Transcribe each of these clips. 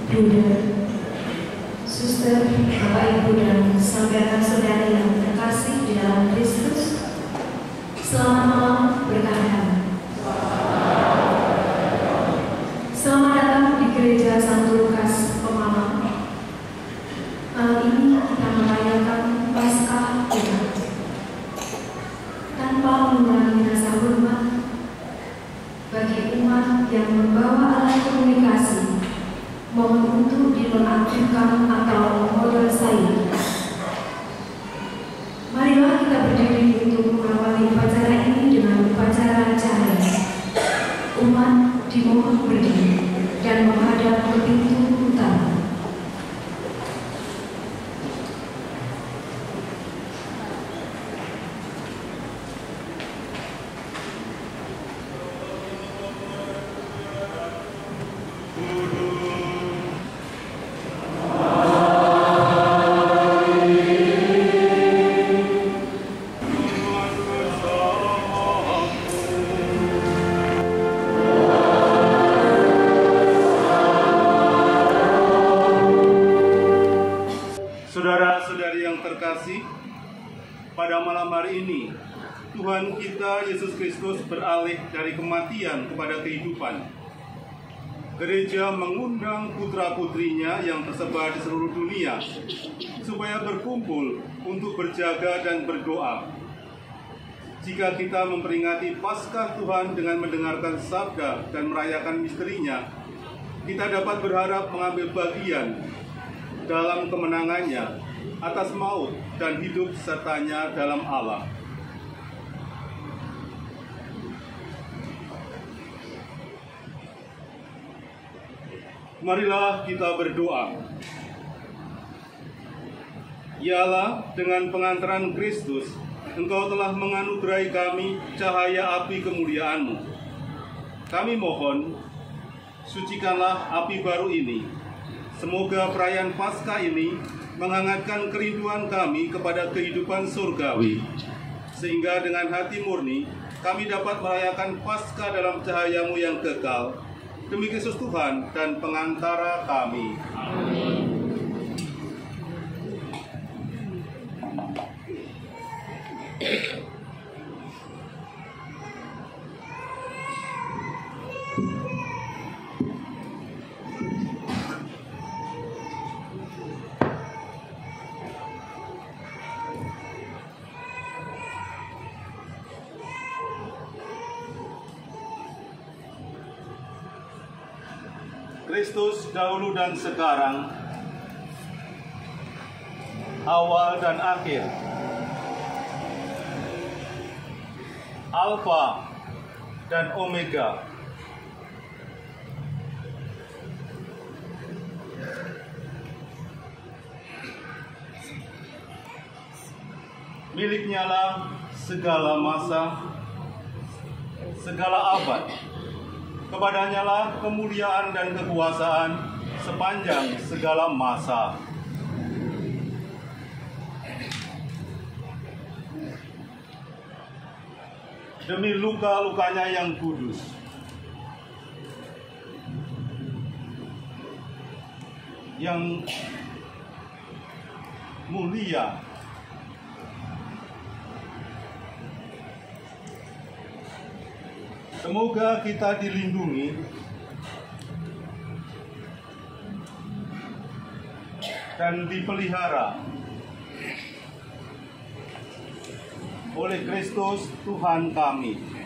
Bunda, Suster, Bapak Ibu dan saudara-saudari yang terkasih di dalam Kristus, selamat malam berkahan. Selamat datang di Gereja Santo Lukas Pemalang. Malam ini kita merayakan Paskah Tuhan. Tanpa mengurangi rasa hormat bagi umat yang membawa alat komunikasi, mohon untuk dinonaktifkan atau mode silent. Marilah kita berdiri untuk mengawali upacara ini dengan upacara cahaya. Umat dimohon berdiri dan menghadap ke pintu utara. Saudara-saudari yang terkasih, pada malam hari ini Tuhan kita Yesus Kristus beralih dari kematian kepada kehidupan. Gereja mengundang putra-putrinya yang tersebar di seluruh dunia supaya berkumpul untuk berjaga dan berdoa. Jika kita memperingati Paskah Tuhan dengan mendengarkan sabda dan merayakan misterinya, kita dapat berharap mengambil bagian dalam kemenangannya atas maut dan hidup sertanya dalam Allah. Marilah kita berdoa. Ya Allah, dengan pengantaran Kristus, Engkau telah menganugerahi kami cahaya api kemuliaan-Mu. Kami mohon, sucikanlah api baru ini. Semoga perayaan Paskah ini menghangatkan kerinduan kami kepada kehidupan surgawi, sehingga dengan hati murni kami dapat merayakan Paskah dalam cahaya-Mu yang kekal. Demi Kristus Tuhan dan pengantara kami. Amin. Kristus dahulu dan sekarang, awal dan akhir, Alfa dan Omega, miliknya lah segala masa, segala abad. Kepadanya lah kemuliaan dan kekuasaan sepanjang segala masa. Demi luka-lukanya yang kudus, yang mulia, semoga kita dilindungi dan dipelihara oleh Kristus Tuhan kami.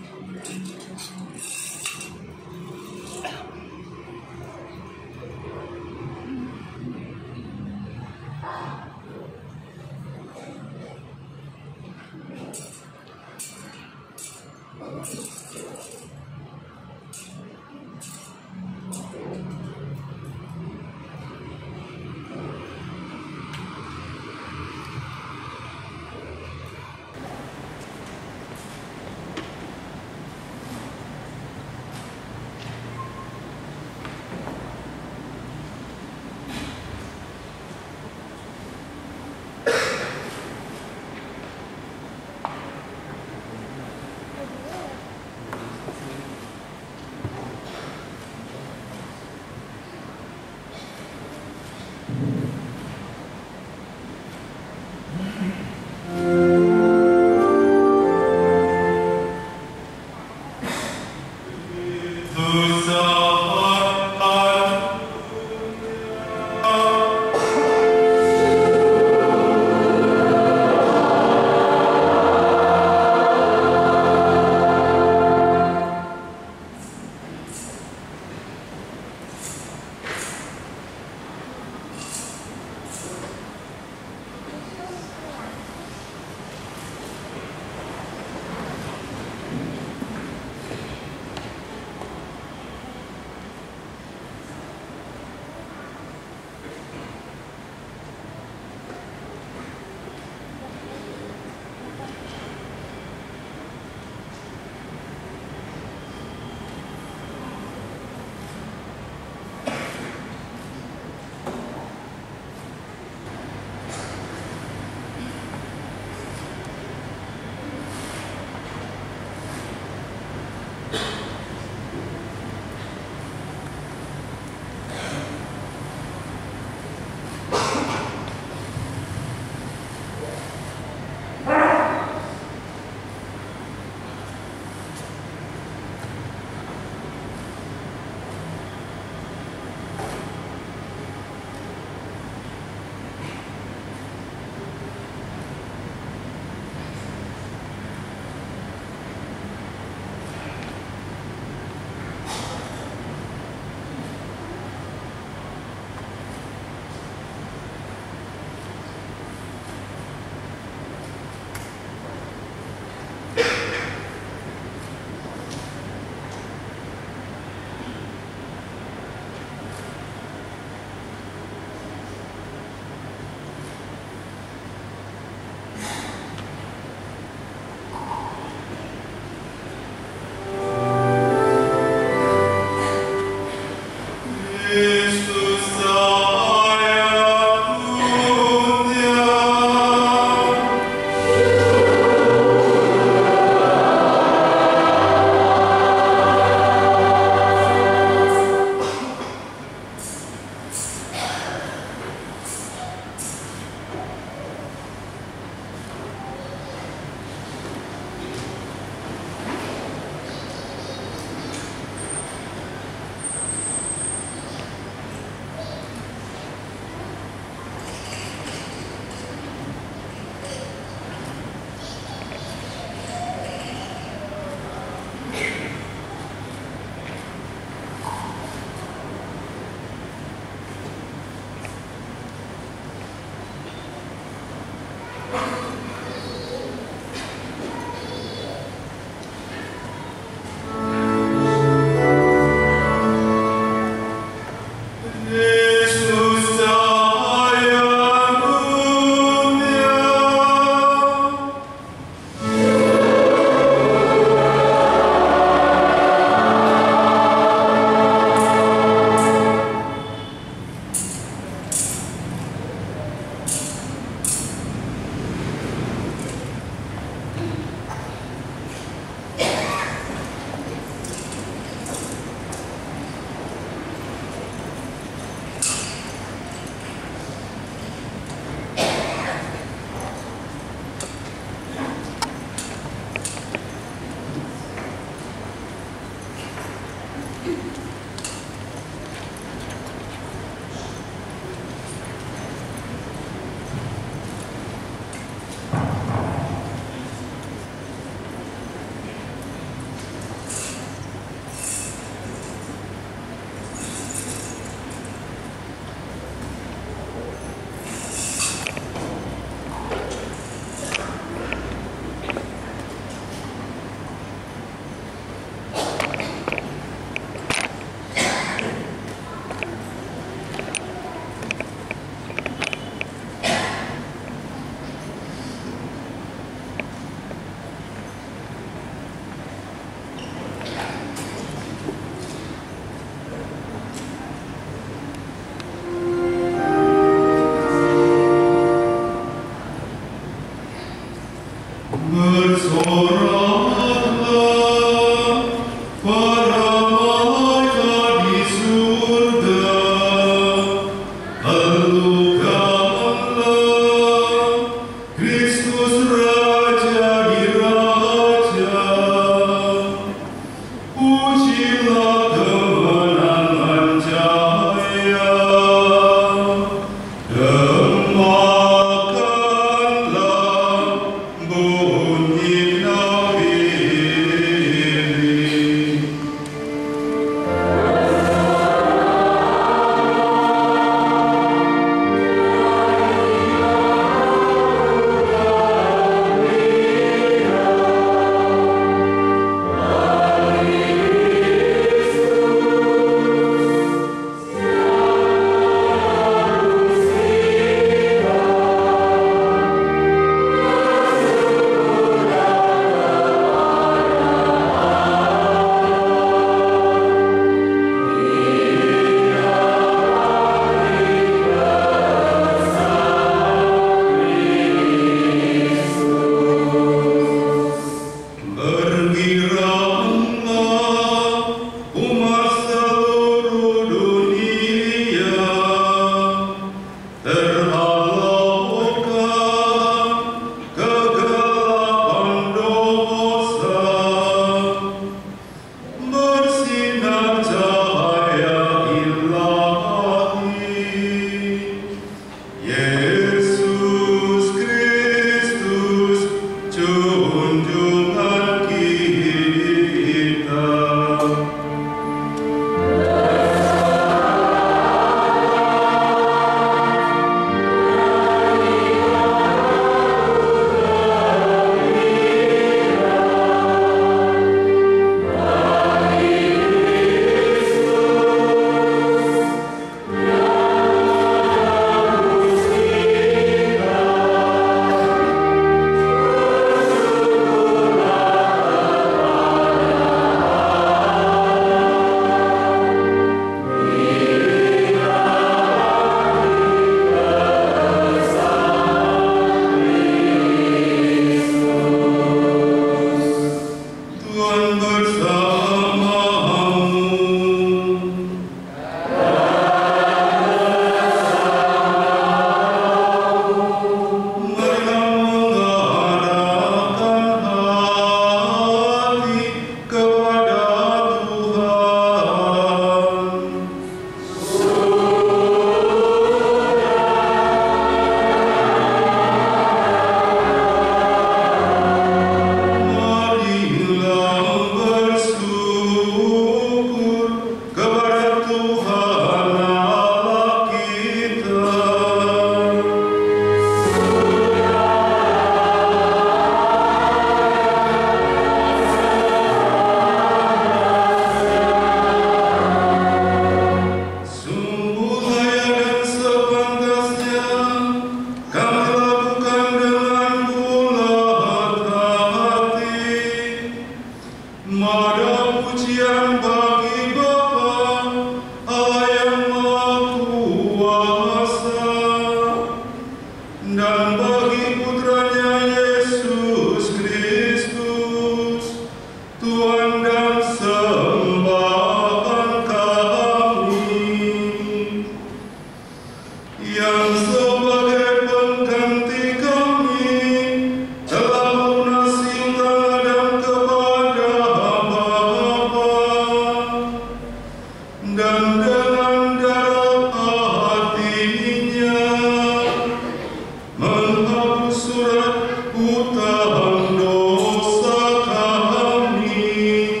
Surat utang dosa kami.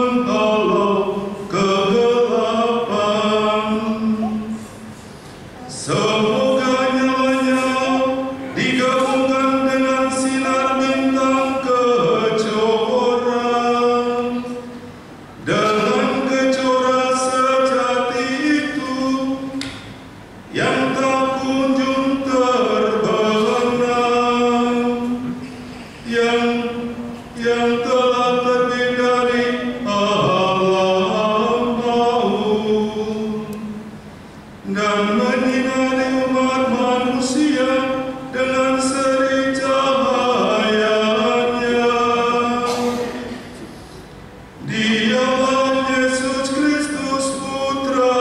menghalau kegelapan. Semoga nyalanya digabungkan dengan sinar bintang kejora, dengan kejora sejati itu yang tak kunjung terbenam, yang telah terbit dari alam maut dan menyinari umat manusia dengan seri cahayanya. Dialah Yesus Kristus Putra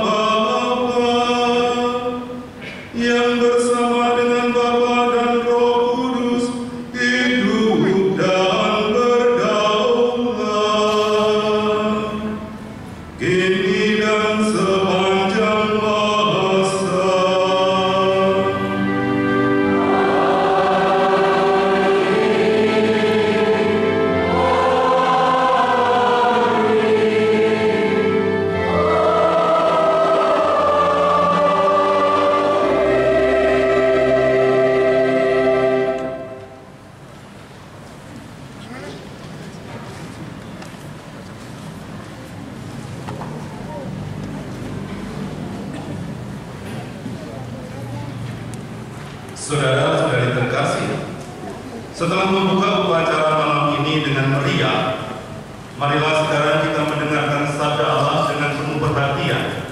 Bapa, yang bersama dengan Bapa dan Roh Kudus hidup dan berdaulat, kini dan sepanjang masa. Saudara-saudari terkasih, setelah membuka upacara malam ini dengan meriah, marilah sekarang kita mendengarkan sabda Allah dengan penuh perhatian.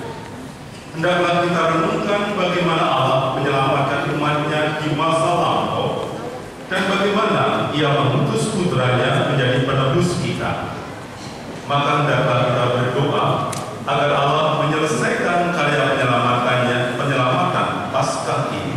Hendaklah kita renungkan bagaimana Allah menyelamatkan umatnya di masa lampau dan bagaimana Ia mengutus putranya menjadi penebus kita. Maka hendaklah kita berdoa agar Allah menyelesaikan karya penyelamatan Paskah ini.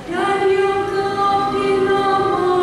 Dan yang gelap dinamai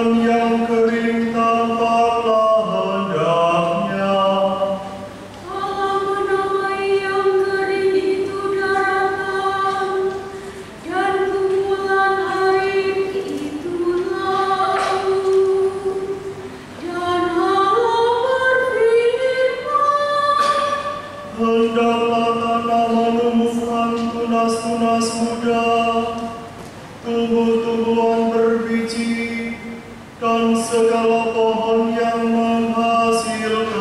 dan yang kering tampaklah hendaknya. Allah menamai yang kering itu daratan, dan kumpulan air itu laut. Dan Allah berfirman, Hendaklah tanah menumbuhkan tunas-tunas muda, tumbuh-tumbuhan berbiji, dan segala pohon yang menghasilkan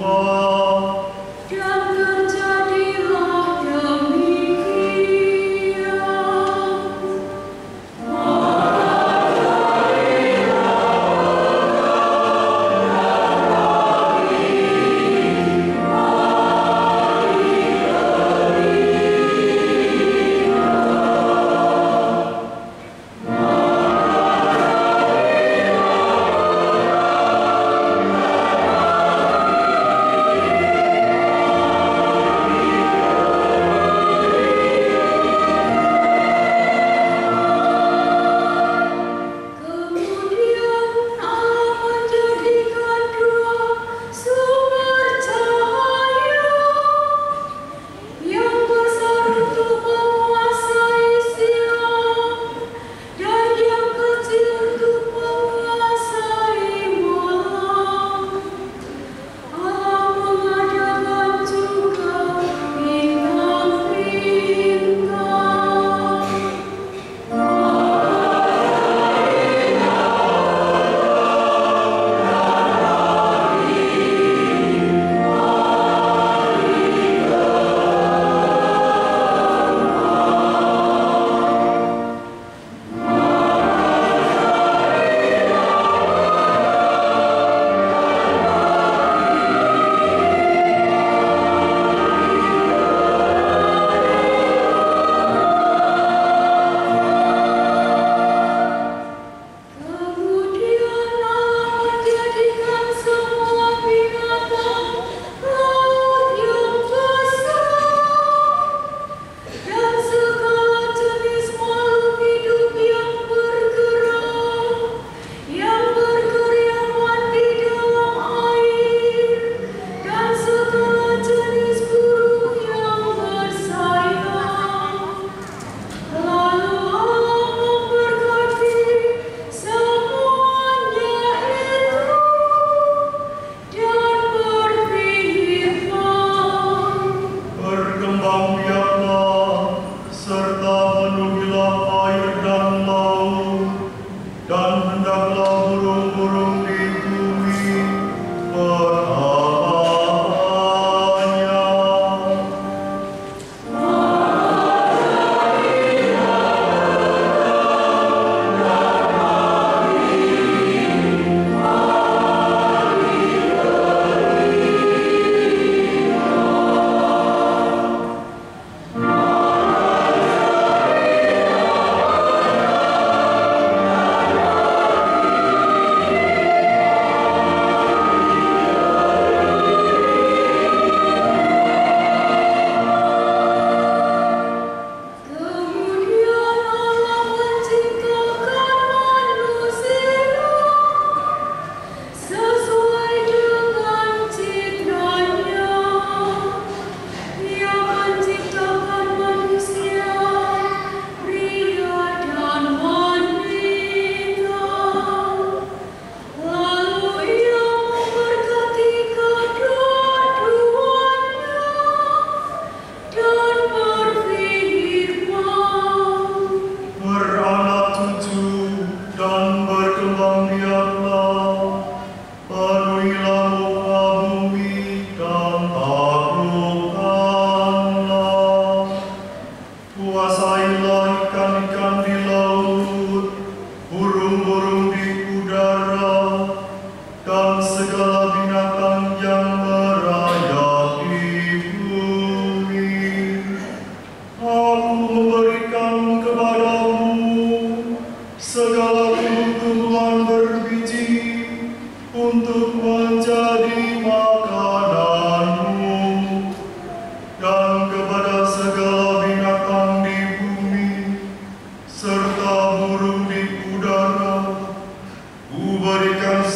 buah. dan terjadilah demikian. Kemudian Allah menjadikan dua sumber cahaya yang besar untuk menguasai siang dan yang kecil untuk menguasai malam. Allah mengadakan juga bintang-bintang. Kemudian Allah menjadikan semua binatang laut yang besar dan segala jenis makhluk hidup yang berkeriapan di dalam air, dan segala jenis burung yang bersayap. Lalu Allah memberkati semuanya itu dan berfirman, Berkembang biaklah, serta penuhilah air dan laut, dan hendaklah burung-burung di bumi berabanya.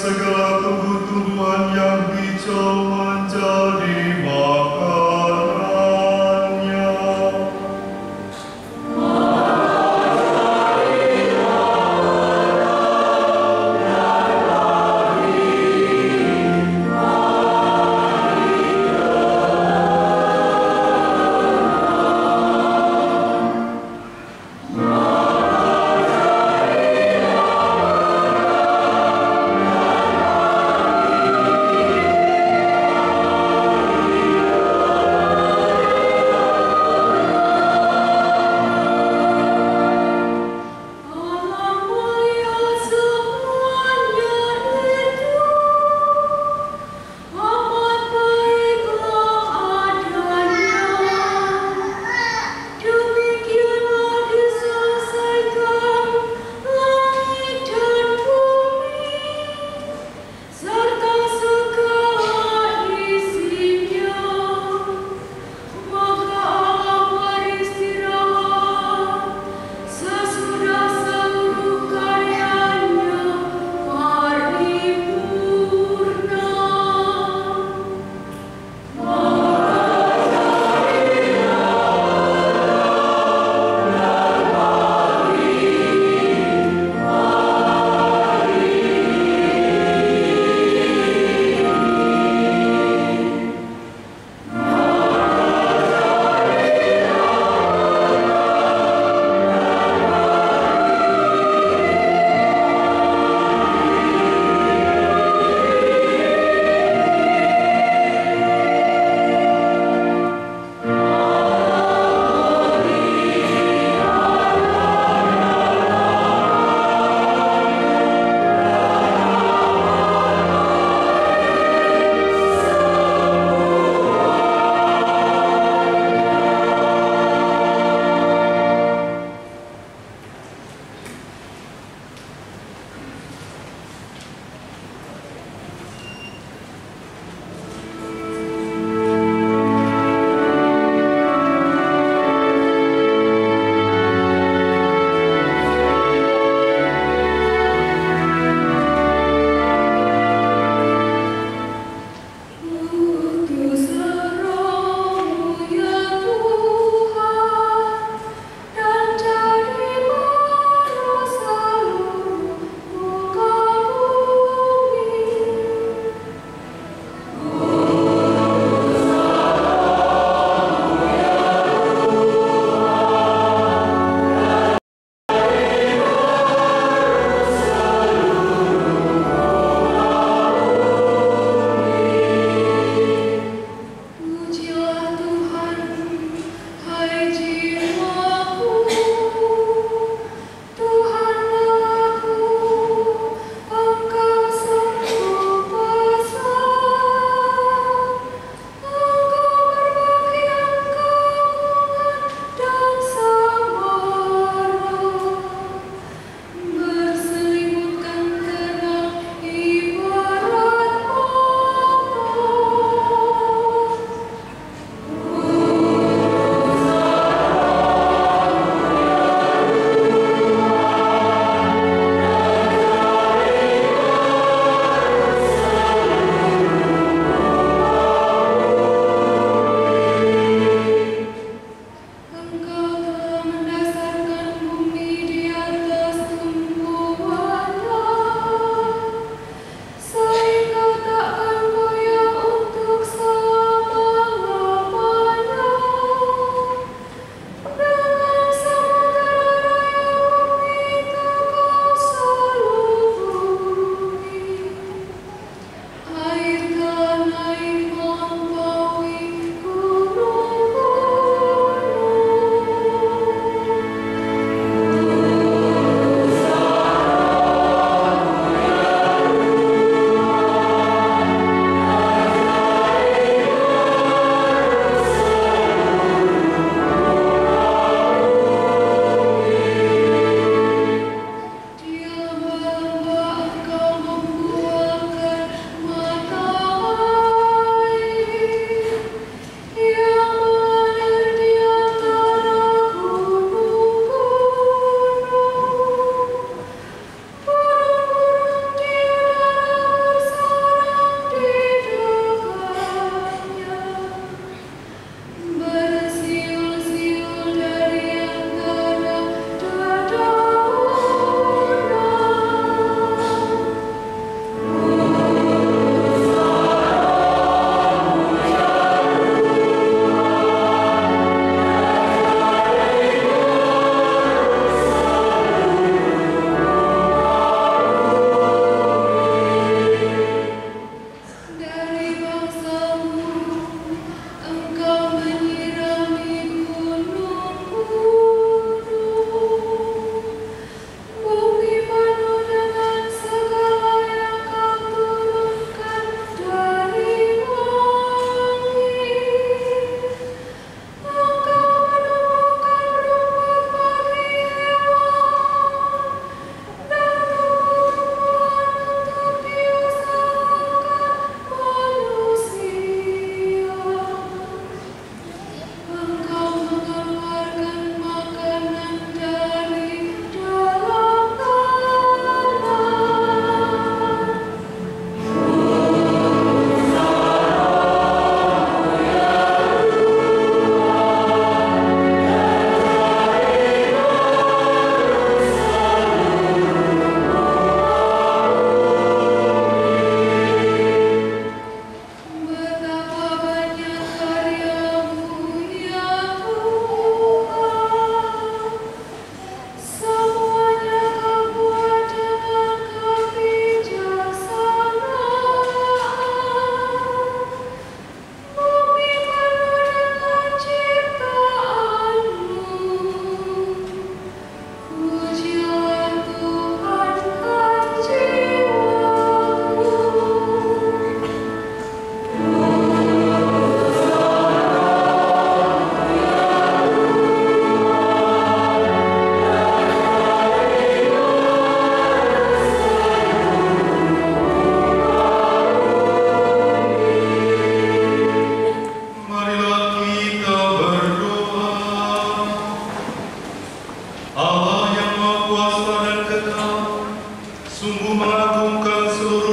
segala tumbuh-tumbuhan yang hijau menjadi makanannya. Amin.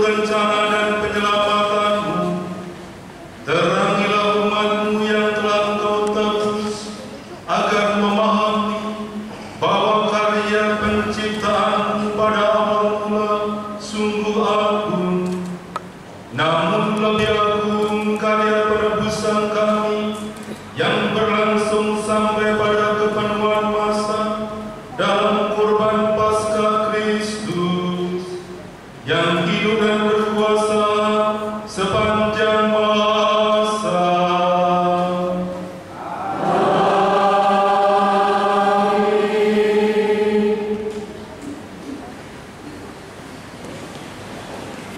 bencana dan penyelamatan-Mu. Terangilah umat-Mu yang telah Engkau tebus, agar memahami bahwa karya penciptaan-Mu pada awal mula sungguh agung. Namun lebih agung karya penebusan kami yang berlangsung sampai pada kepenuhan masa dalam kurban Paskah Kristus yang hidup dan berkuasa sepanjang masa.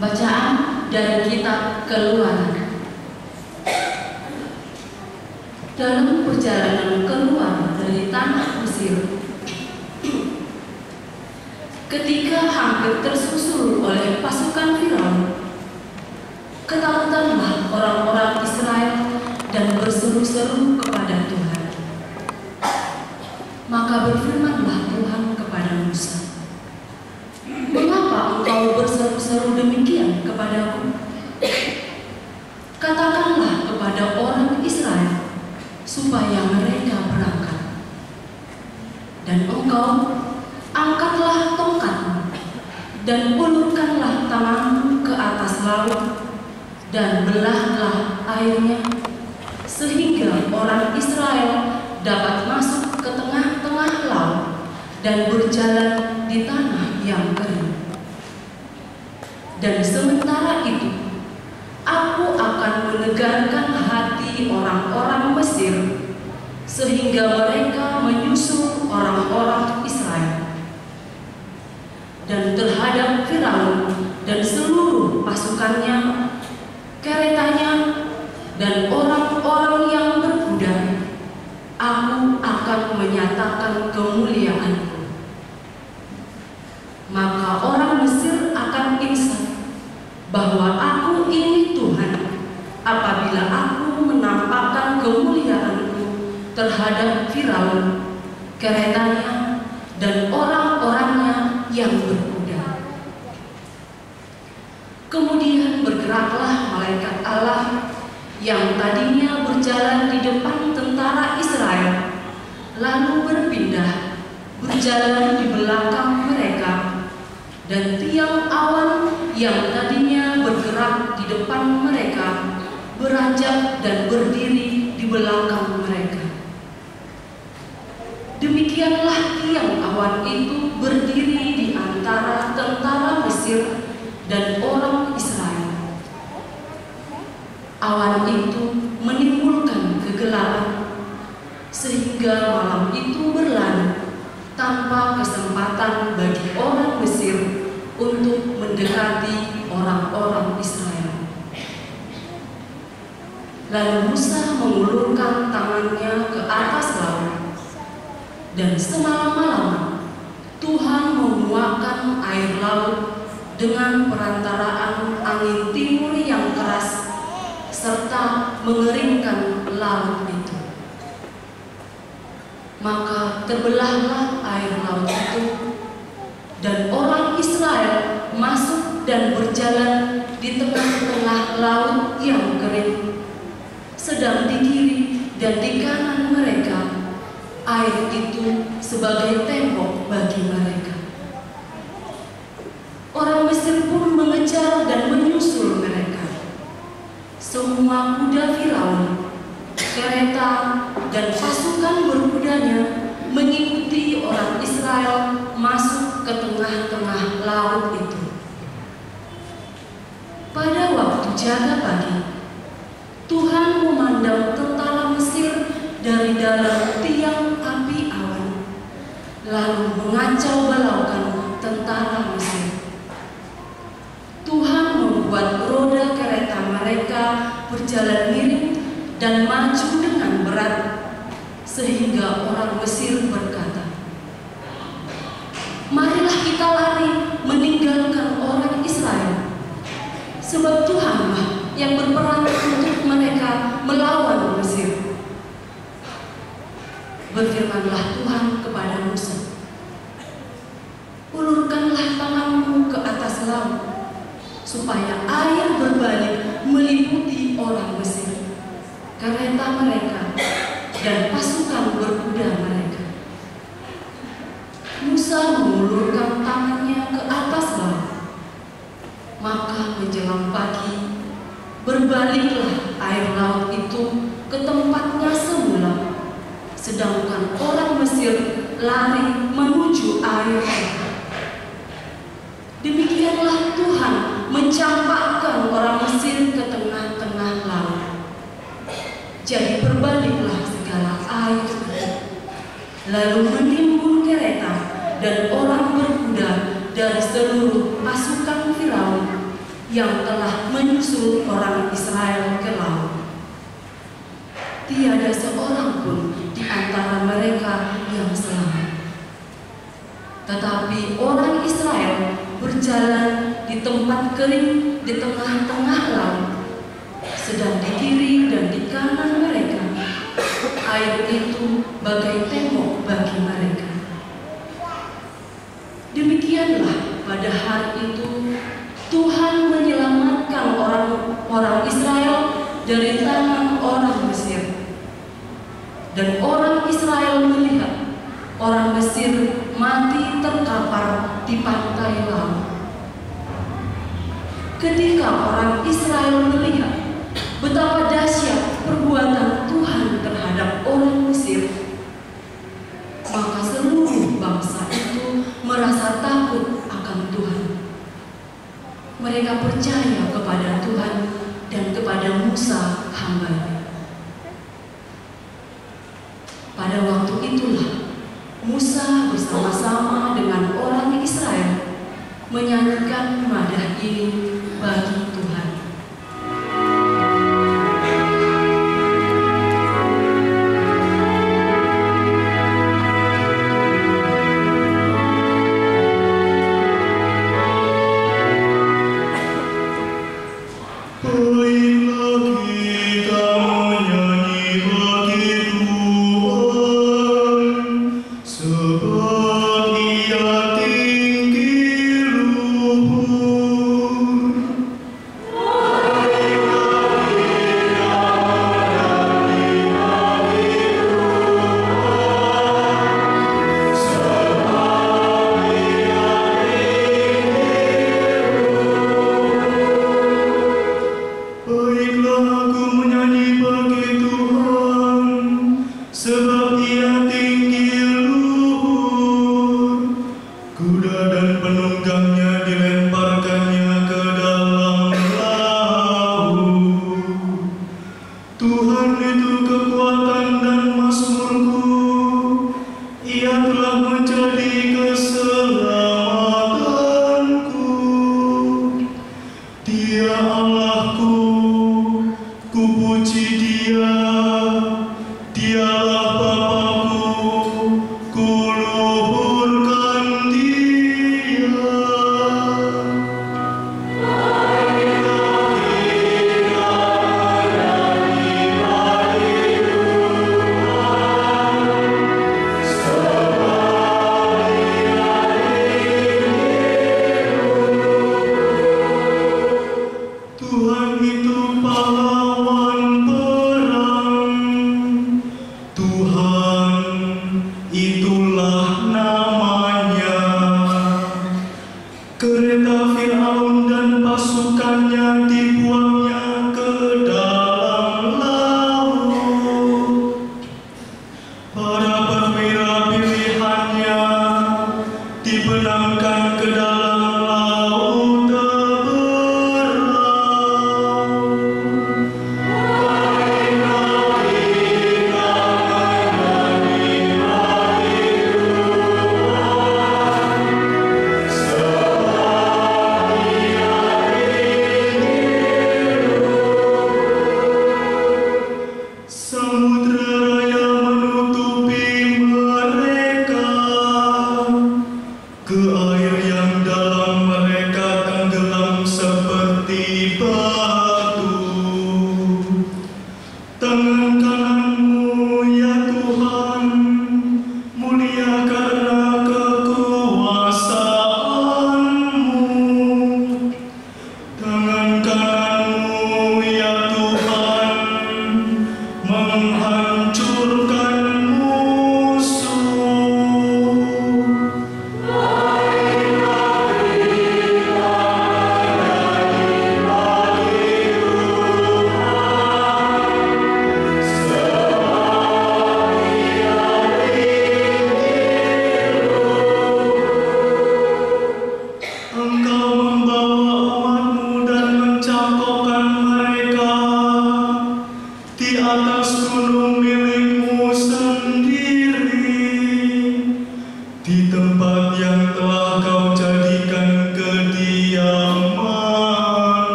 Bacaan dari kitab Keluaran. Dalam perjalanan keluar dari tanah Mesir, ketika hampir tersusul oleh pasukan Firaun, ketakutanlah orang-orang Israel dan berseru-seru kepada Tuhan. Maka berfirmanlah Tuhan kepada Musa, "Mengapa engkau berseru-seru demikian kepadaku? Katakanlah kepada orang Israel supaya mereka berangkat. Dan engkau angkatlah tongkatmu dan ulurkanlah tanganmu ke atas laut dan belahlah airnya, sehingga orang Israel dapat masuk ke tengah-tengah laut dan berjalan di tanah yang kering. Dan sementara itu, aku akan menegarkan hati orang-orang Mesir, sehingga mereka menyusul orang-orang Israel. Dan terhadap Firaun dan seluruh pasukannya, keretanya, dan orang-orang yang berkuda, aku akan menyatakan kemuliaanku. Maka orang Mesir akan insaf bahwa aku ini Tuhan apabila aku menampakkan kemuliaanku terhadap Firaun, keretanya, dan orang-orangnya yang berkuda. Kemudian bergeraklah malaikat Allah yang tadinya berjalan di depan tentara Israel, lalu berpindah berjalan di belakang mereka, dan tiang awan yang tadinya bergerak di depan mereka beranjak dan berdiri di belakang mereka. Demikianlah tiang awan itu berdiri di antara tentara Mesir dan orang Israel. Awan itu menimbulkan kegelapan, sehingga malam itu berlalu tanpa kesempatan bagi orang Mesir untuk mendekati orang-orang Israel. Lalu Musa mengulurkan tangannya ke atas laut, dan semalam-malam Tuhan menguapkan air laut dengan perantaraan angin timur yang keras, serta mengeringkan laut itu. Maka terbelahlah air laut itu, dan orang Israel masuk dan berjalan di tengah-tengah laut yang kering, sedang di kiri dan di kanan mereka air itu sebagai tembok bagi mereka. Orang Mesir pun mengejar dan menyusul mereka. Semua kuda Firaun, kereta, dan pasukan berkudanya mengikuti orang Israel masuk ke tengah-tengah laut itu. Pada waktu jaga pagi, Tuhan memandang tentara Mesir dari dalam tiang api awan, lalu mengacau balaukan tentara Mesir. Tuhan membuat roda kereta mereka berjalan miring dan maju dengan berat, sehingga orang Mesir berkata, "Marilah kita lari meninggalkan orang Israel, sebab Tuhanlah yang berperang untuk mereka melawan Mesir." Berfirmanlah Tuhan kepada Musa, "Ulurkanlah tanganmu ke atas laut, supaya air berbalik meliputi orang Mesir, kereta mereka, dan pasukan berkuda mereka. Musa mengulurkan tangannya ke atas laut, maka menjelang pagi berbaliklah air laut itu ke tempatnya semula, sedangkan orang Mesir lari menuju air itu. Demikianlah Tuhan mencampakkan orang Mesir ke tengah-tengah laut. Jadi berbaliklah segala air itu, lalu menimbun kereta dan orang berkuda dari seluruh pasukan Firaun yang telah menyusul orang Israel ke laut. Tiada seorang pun di antara mereka yang selamat. Tetapi orang Israel berjalan di tempat kering di tengah-tengah laut, sedang di kiri dan di kanan mereka air itu bagai tembok bagi mereka. Demikianlah pada hari itu Tuhan menyelamatkan orang Israel dari tangan orang Mesir. Dan orang Israel melihat orang Mesir mati terkapar di pantai laut. Ketika orang Israel melihat betapa dahsyat perbuatan Tuhan terhadap orang Mesir, maka seluruh bangsa itu merasa takut akan Tuhan. Mereka percaya kepada Tuhan dan kepada Musa hamba-Nya. Pada waktu itulah Musa bersama-sama dengan orang Israel menyanyikan madah ini bagi Tuhan.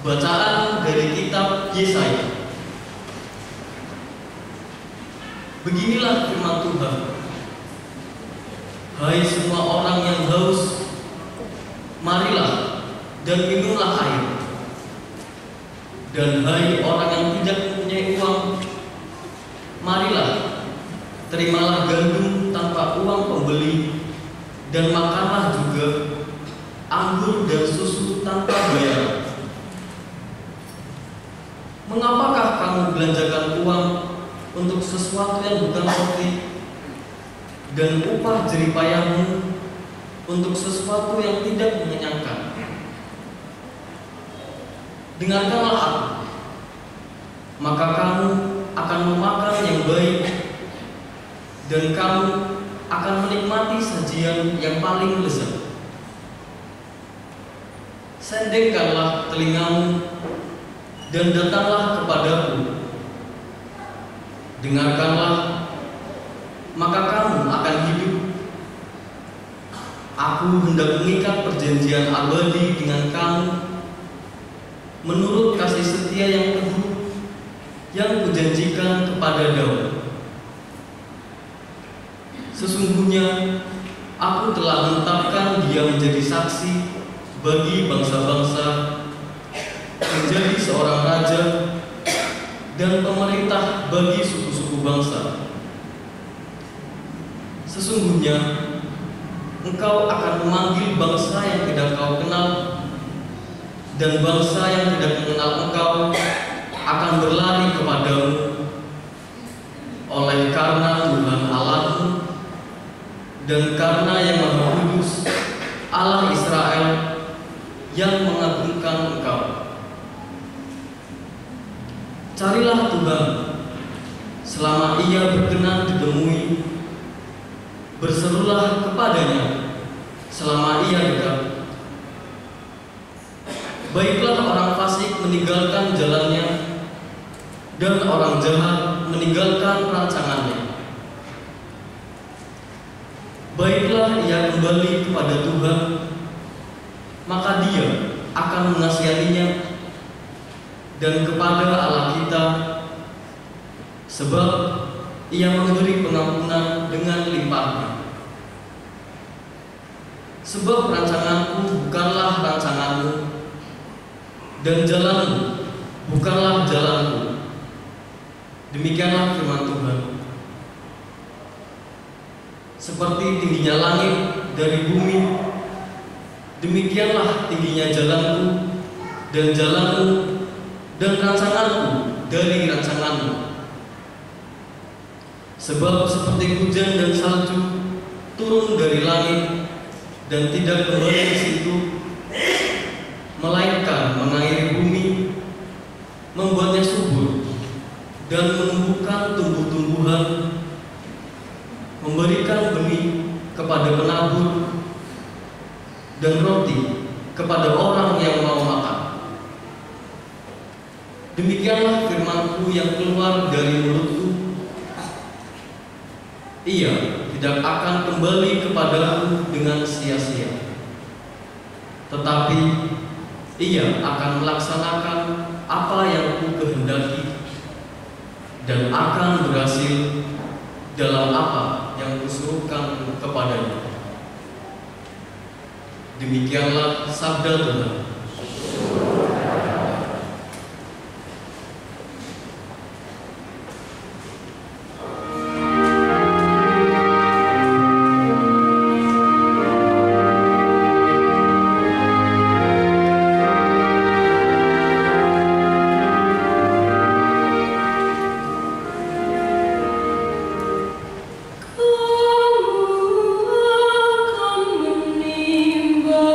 Bacaan dari kitab Yesaya. Beginilah firman Tuhan. Hai semua orang yang haus, marilah dan minumlah air. Dan hai orang yang tidak mempunyai uang, marilah, terimalah gandum tanpa uang pembeli, dan makanlah juga anggur dan susu tanpa bayar. Mengapakah kamu belanjakan uang untuk sesuatu yang bukan roti, dan upah jeripayahmu untuk sesuatu yang tidak mengenyangkan? Dengarkanlah aku, maka kamu akan memakan yang baik, dan kamu akan menikmati sajian yang paling lezat. Sendengkanlah telingamu dan datanglah kepadaku. Dengarkanlah, maka kamu akan hidup. Aku hendak mengikat perjanjian abadi dengan kamu, menurut kasih setia yang teguh yang kujanjikan kepada Daud. Sesungguhnya aku telah menetapkan dia menjadi saksi bagi bangsa-bangsa, menjadi seorang raja dan pemerintah bagi suku-suku bangsa. Sesungguhnya engkau akan memanggil bangsa yang tidak kau kenal, dan bangsa yang tidak mengenal engkau akan berlari kepadamu. Oleh karena Tuhan Allahmu dan karena yang Maha Kudus, Allah Israel, yang mengagungkan engkau. Carilah Tuhan selama Ia berkenan ditemui, berserulah kepadanya selama Ia dekat. Baiklah orang fasik meninggalkan jalannya, dan orang jahat meninggalkan rancangannya. Baiklah ia kembali kepada Tuhan, maka Dia akan mengasihaninya, dan kepada Allah kita, sebab Ia memberi pengampunan dengan limpahnya. Sebab rancanganku bukanlah rancanganmu, dan jalanmu bukanlah jalanku. Demikianlah firman Tuhan. Seperti tingginya langit dari bumi, demikianlah tingginya jalanku dan jalanmu, dan rancanganku dari rancanganmu. Sebab seperti hujan dan salju turun dari langit dan tidak kembali di situ, melainkan mengairi bumi, membuatnya subur dan menumbuhkan tumbuh-tumbuhan, memberikan benih kepada penabur dan roti kepada orang yang mau makan. Demikianlah firman-Ku yang keluar dari mulutku. Ia tidak akan kembali kepadaku dengan sia-sia, tetapi Ia akan melaksanakan apa yang Ku kehendaki, dan akan berhasil dalam apa yang Kusuruhkan kepadanya. Demikianlah sabda Tuhan. Kamu akan menimba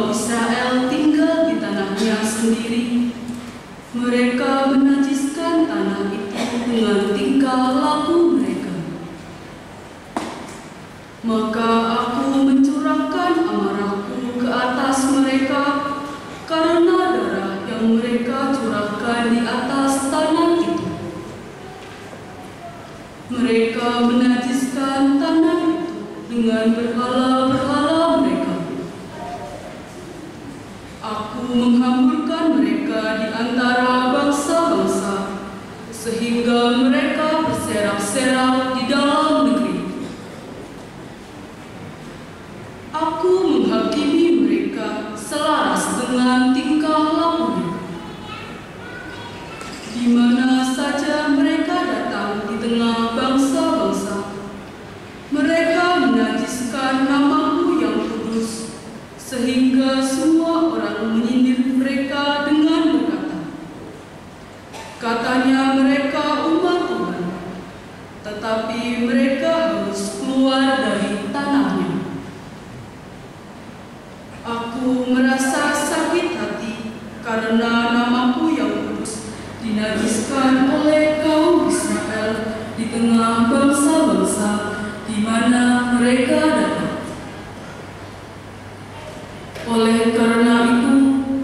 bangsa Israel tinggal di tanahnya sendiri, mereka menajiskan tanah itu dengan tingkah laku mereka. Maka aku mencurahkan amarahku ke atas mereka karena darah yang mereka curahkan di atas tanah itu. Mereka menajiskan tanah itu dengan berhala-berhala mereka. Aku menghamburkan mereka di antara bangsa-bangsa, sehingga mereka berserak-serak di dalam negeri. Aku menghakimi mereka selaras dengan tingkah lakunya. Di mana saja mereka datang di tengah bangsa-bangsa, mereka menajiskan namaku yang kudus, sehingga semua orang menyindir mereka dengan berkata, katanya mereka umat Tuhan, tetapi mereka harus keluar dari tanahnya. Aku merasa sakit hati karena namaku yang kudus dinajiskan oleh kaum Israel di tengah bangsa-bangsa di mana mereka datang. Oleh karena itu,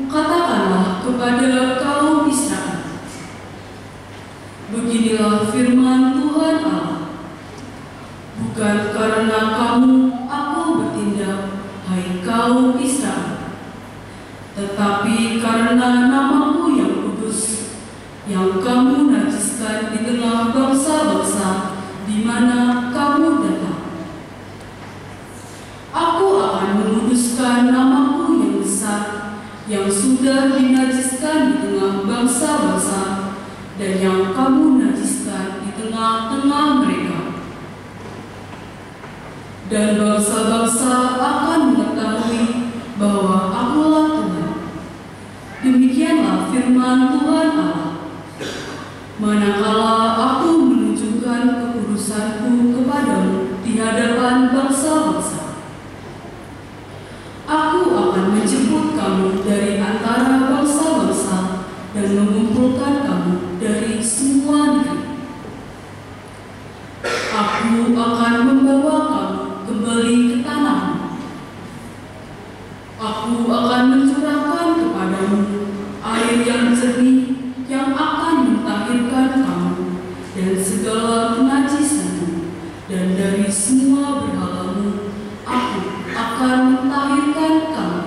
katakanlah kepada kaum Israel, beginilah firman Tuhan Allah, bukan karena kamu aku bertindak, hai kaum Israel, tetapi karena namaku yang kudus, yang kamu najiskan di tengah bangsa-bangsa di mana kamu datang. Aku akan menguduskan namaku yang besar, yang sudah dinajiskan di tengah bangsa-bangsa, dan yang kamu najiskan di tengah-tengah mereka. Dan bangsa-bangsa akan mengetahui bahwa Akulah Tuhan. Demikianlah firman Tuhan Allah. Manakala aku menunjukkan kekudusanku kepadamu di hadapan bangsa-bangsa, aku akan menjemput kamu dari antara bangsa-bangsa dan mengumpulkan kamu dari semua negeri. Aku akan membawa kamu kembali ke tanahmu. Aku akan mencurahkan kepadamu air yang jernih yang akan mentahirkan kamu dan segala kenajisanmu, dan dari semua berhalamu aku akan mentahirkan kamu.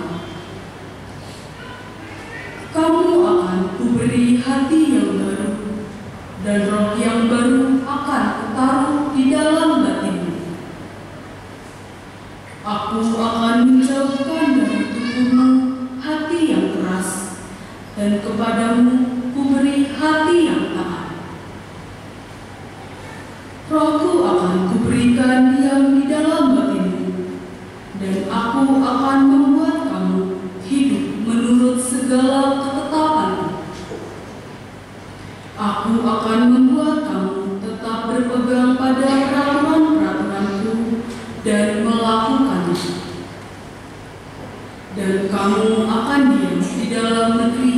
Kamu akan kuberi hati yang baru, dan roh yang baru akan kutaruh di dalam batinmu. Aku akan menjauhkan dari tubuhmu hati yang keras, dan kepadamu kuberi hati yang taat. Rohku akan kuberikan diam di dalam batinmu, dan aku akan membuat kamu hidup menurut segala ketetapanku. Aku akan membuat kamu tetap berpegang pada peraturan-peraturanku dan melakukannya. Dan kamu akan diam di dalam negeri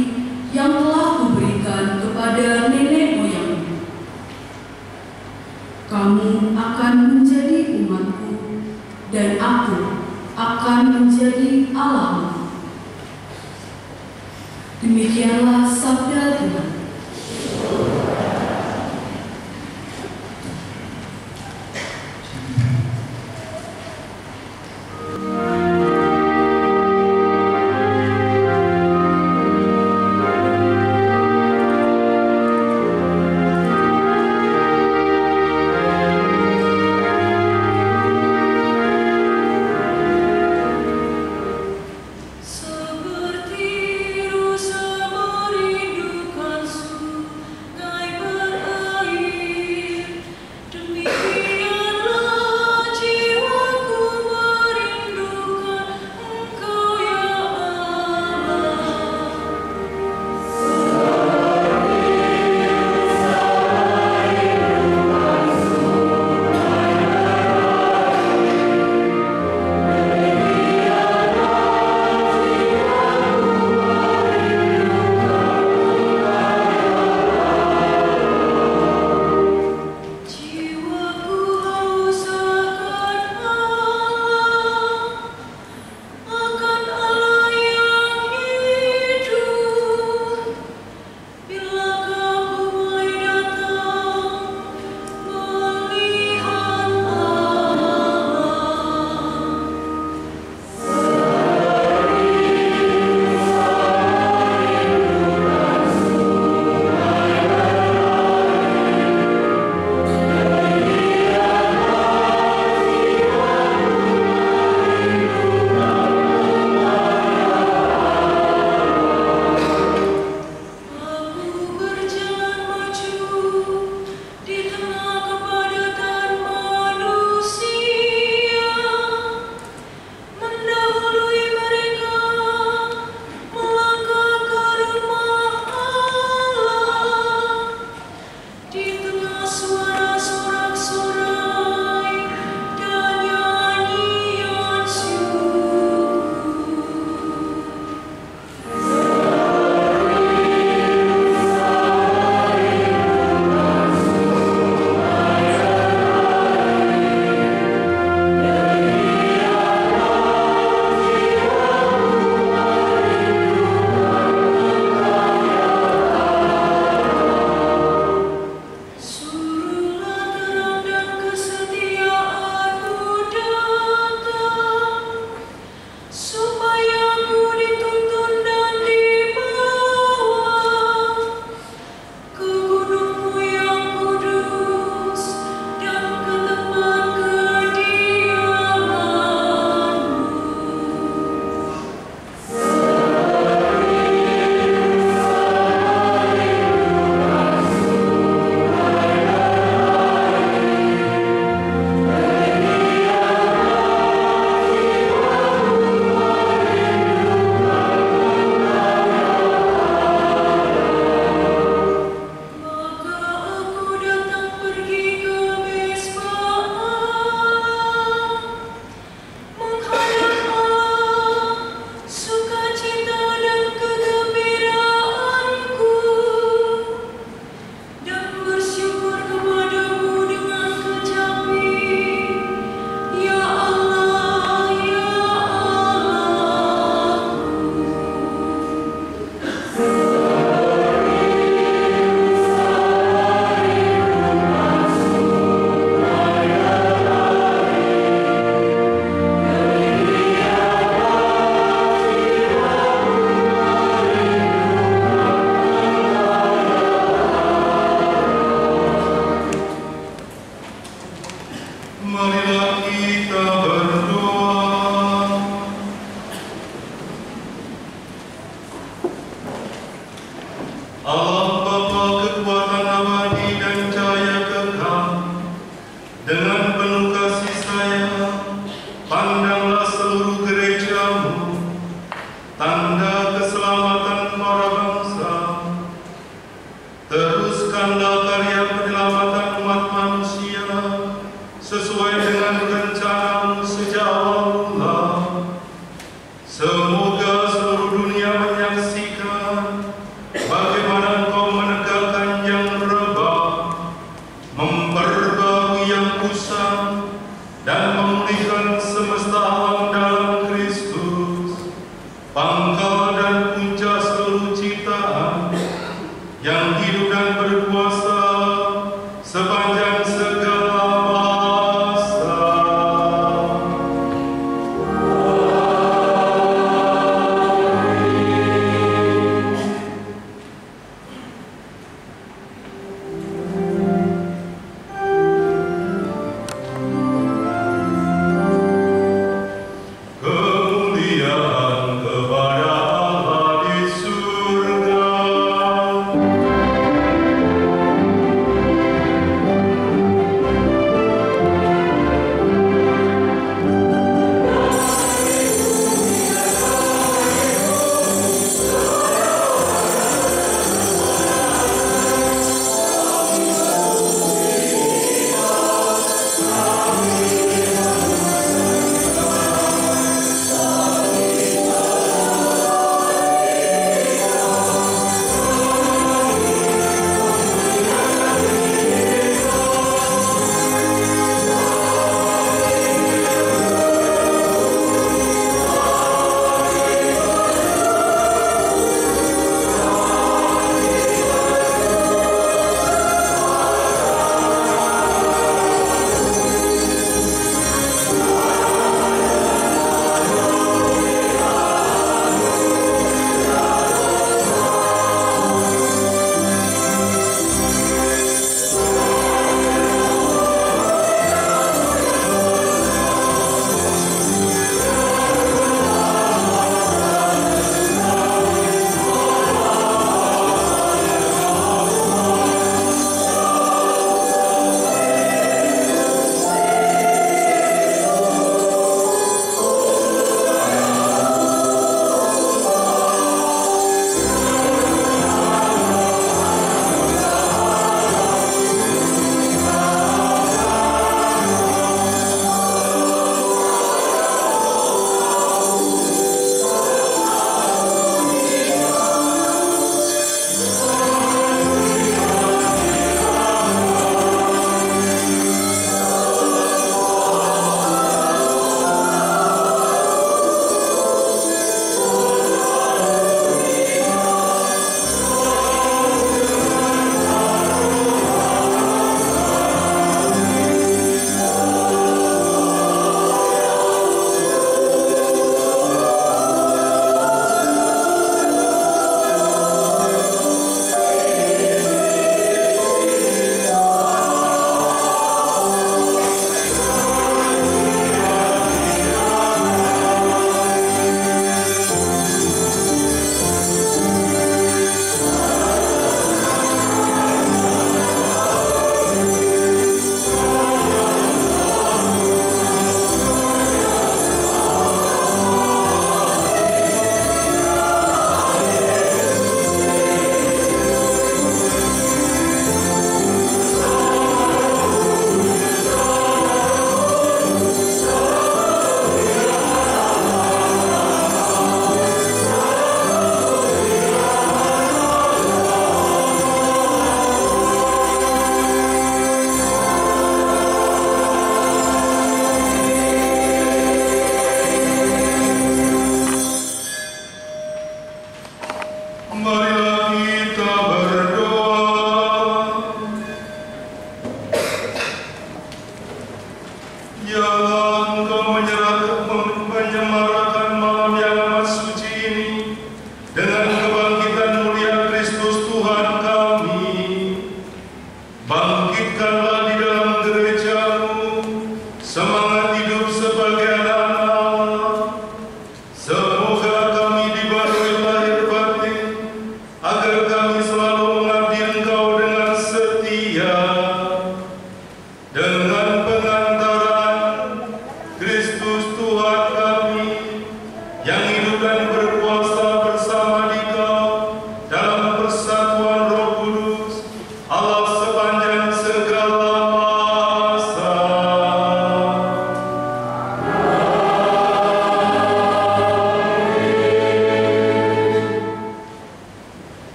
yang telah kuberikan kepada nenek moyangmu. Kamu akan menjadi umatku, dan aku akan menjadi Allahmu. Demikianlah sabda Tuhan. Seperti rusa merindukan Allah Bapa kekuatan abadi dan cahaya kekal, dengan penuh kasih sayang, pandanglah seluruh gerejamu, tanda keselamatan para bangsa. Teruskanlah karya penyelamatan umat manusia sesuai dengan rencana-Mu sejak awal mula. Semoga seluruh dunia menyaksikan bagaimana Engkau menegakkan yang rebah, memperbarui yang usang, dan memulihkan semesta alam dalam Kristus, pangkal dan puncak seluruh ciptaan, yang hidup dan berkuasa sepanjang segala masa. Kemuliaan kepada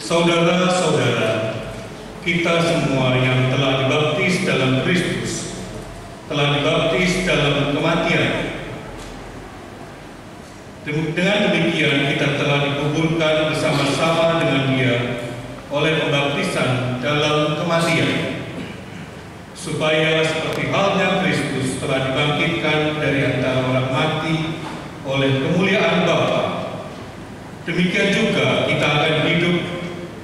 Saudara-saudara, kita semua yang telah dibaptis dalam Kristus, telah dibaptis dalam kematian. Dengan demikian kita telah dikuburkan bersama-sama dengan Dia oleh pembaptisan dalam kematian, supaya seperti halnya Kristus telah dibangkitkan dari antara orang mati oleh kemuliaan Bapa, demikian juga kita akan hidup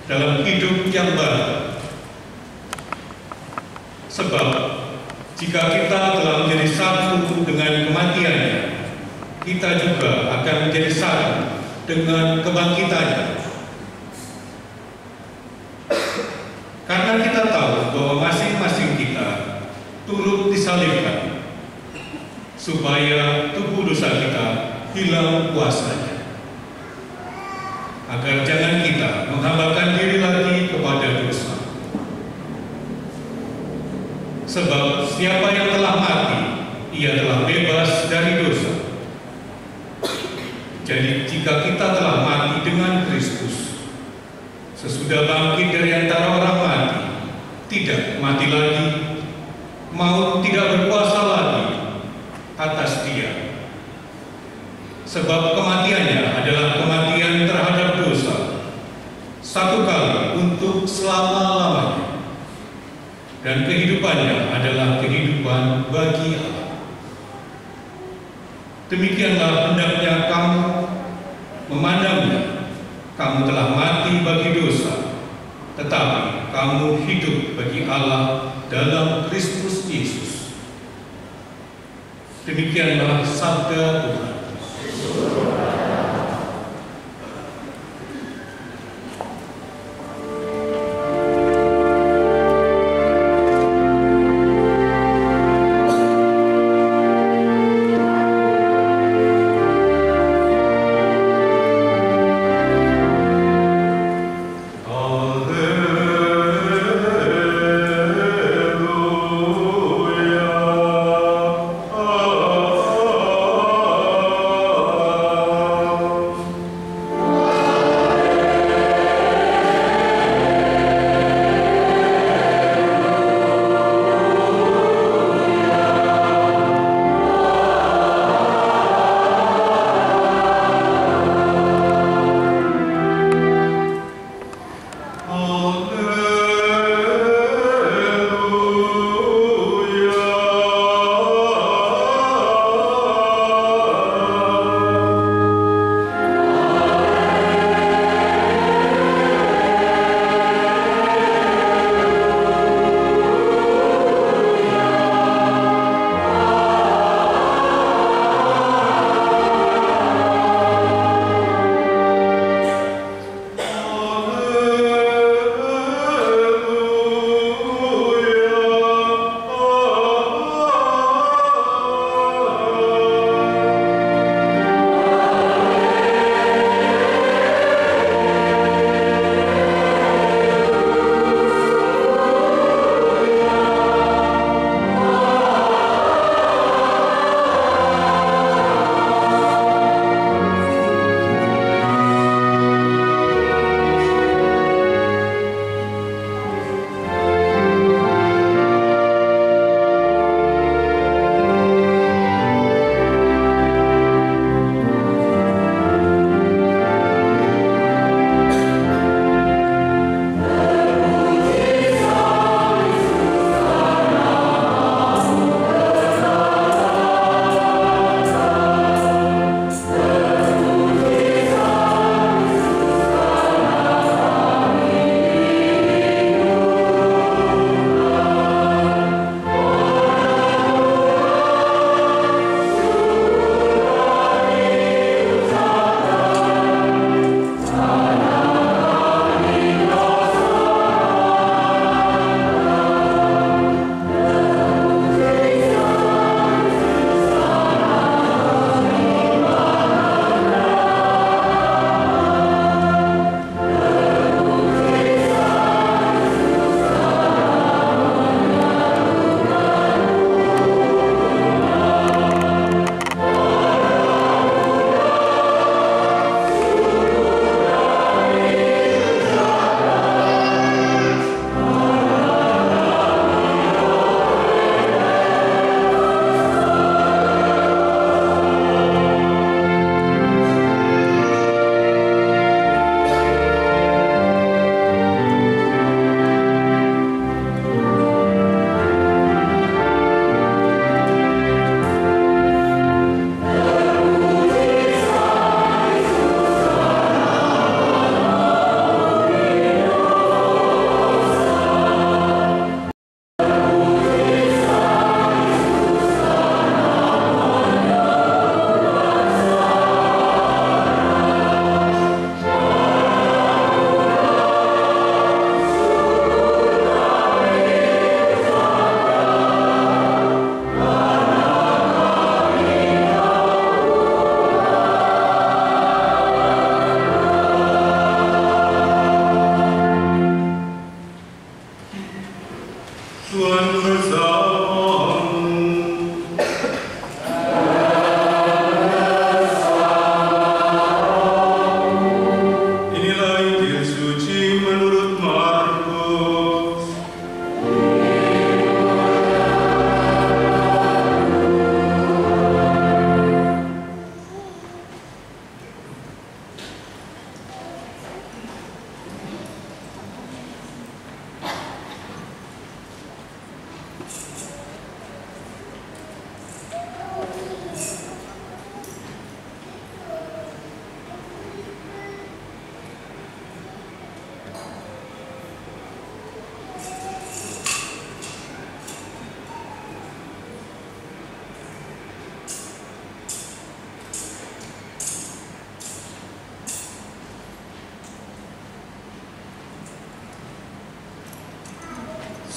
dalam hidup yang baru. Sebab jika kita telah menjadi satu dengan kematiannya, kita juga akan menjadi satu dengan kebangkitannya. Karena kita tahu bahwa masing-masing kita turut disalibkan, supaya tubuh dosa kita hilang kuasanya, agar jangan kita menghambakan diri lagi kepada dosa. Sebab siapa yang telah mati, ia telah bebas dari dosa. Jadi jika kita telah mati dengan Kristus, sesudah bangkit dari antara orang mati, tidak mati lagi, maut tidak berkuasa lagi atas Dia. Sebab kematiannya adalah kematian terhadap dosa, satu kali untuk selama-lamanya, dan kehidupannya adalah kehidupan bagi Allah. Demikianlah hendaknya kamu memandangnya. Kamu telah mati bagi dosa, tetapi kamu hidup bagi Allah dalam Kristus Yesus. Demikianlah sabda Tuhan. Alleluia.